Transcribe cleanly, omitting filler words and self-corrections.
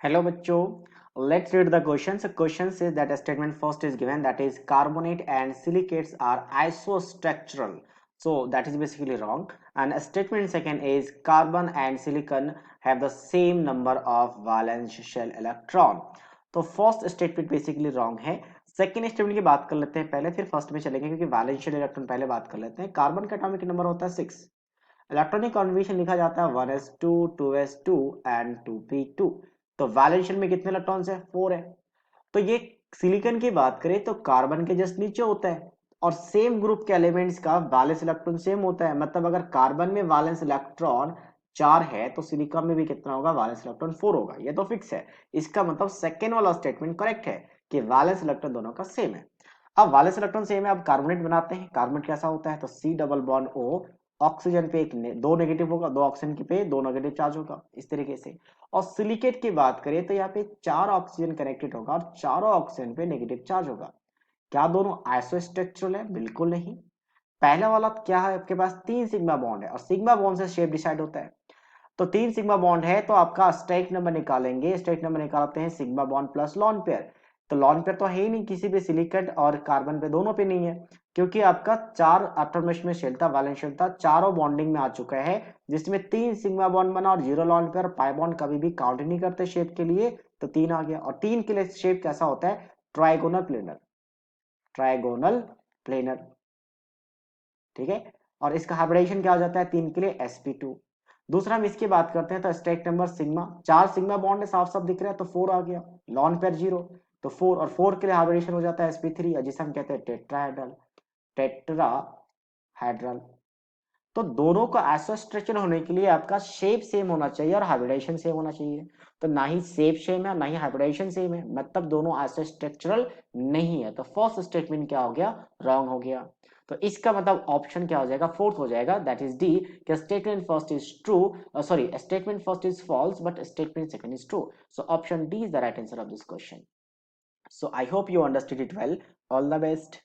Hello bachcho, let's read the questions. The question says that a statement first is given, that is carbonate and silicates are isostructural. So that is basically wrong. And a statement second is carbon and silicon have the same number of valence shell electron. तो first statement basically wrong है. Second statement की बात कर लेते हैं पहले, फिर first में चलेंगे क्योंकि वैलेंस शेल इलेक्ट्रॉन पहले बात कर लेते हैं. कार्बन का एटॉमिक नंबर होता है 6. इलेक्ट्रॉनिक कॉन्फिगरेशन लिखा जाता है 1s2 2s2 एंड 2p2. तो वैलेंस शेल में कितने इलेक्ट्रॉन्स है? 4 है. तो ये सिलिकॉन की बात करें तो कार्बन के जस्ट नीचे होता है और सेम ग्रुप के एलिमेंट्स का वैलेंस इलेक्ट्रॉन सेम होता है. मतलब अगर कार्बन में वैलेंस इलेक्ट्रॉन 4 है तो सिलिकॉन में भी कितना होगा? वैलेंस इलेक्ट्रॉन 4 होगा. ये तो फिक्स है. इसका मतलब सेकेंड वाला स्टेटमेंट करेक्ट है कि वैलेंस इलेक्ट्रॉन दोनों का सेम है. अब वैलेंस इलेक्ट्रॉन सेम है, अब कार्बोनेट बनाते हैं. कार्बोनेट कैसा होता है? तो C double bond O, oxygen पे दो नेगेटिव होगा, दो ऑक्सीजन पे दो नेगेटिव चार्ज होगा, इस तरीके से. और सिलिकेट की बात करें तो यहाँ पे 4 ऑक्सीजन कनेक्टेड होगा और चारों ऑक्सीजन पे नेगेटिव चार्ज होगा. क्या दोनों आइसोस्ट्रक्चरल है? बिल्कुल नहीं. पहला वाला क्या है? आपके पास 3 सिग्मा बॉन्ड है और सिग्मा बॉन्ड से शेप डिसाइड होता है. तो 3 सिग्मा बॉन्ड है तो आपका स्ट्राइक नंबर निकालेंगे. स्ट्राइक नंबर निकालते हैं sigma bond plus lone pair. तो लॉन पेयर तो है ही नहीं किसी पे, सिलिकेट और कार्बन पे दोनों पे नहीं है क्योंकि आपका 4 एटॉमिक में शेल था, वैलेंस शेल था, चारों बॉन्डिंग में आ चुका है जिसमें 3 सिग्मा बॉन्ड बना और 0 लॉन पेयर. पाई बॉन्ड कभी भी काउंट नहीं करते शेप के लिए, तो 3 आ गया. और 3 के लिए शेप कैसा होता है? Trigonal planar. Trigonal planar. ठीक है. और इसका हाइब्रिडेशन क्या हो जाता है 3 के लिए? sp2. दूसरा हम इसकी बात करते हैं तो strike number sigma, 4 sigma bond है, साफ साफ दिख रहा है, तो 4 आ गया. लॉन पेयर 0, तो 4 और 4 के लिए हाइब्रिडेशन हो जाता है sp3 जिसे हम कहते हैं टेट्राहेड्रल. टेट्राहेड्रल. तो दोनों का ऐसा स्ट्रक्चर होने के लिए आपका शेप सेम होना चाहिए और हाइब्रिडेशन सेम होना चाहिए. तो ना ही शेप सेम है ना ही हाइब्रिडेशन सेम है, मतलब दोनों ऐसे स्ट्रक्चरल नहीं है. तो फर्स्ट स्टेटमेंट क्या हो गया? रॉन्ग हो गया. तो इसका मतलब ऑप्शन क्या हो जाएगा? फोर्थ हो जाएगा, दैट इज डी. कि statement first is true, sorry, statement first is false but statement second is true. So option D is the right answer of this question. So I hope you understood it well. All the best.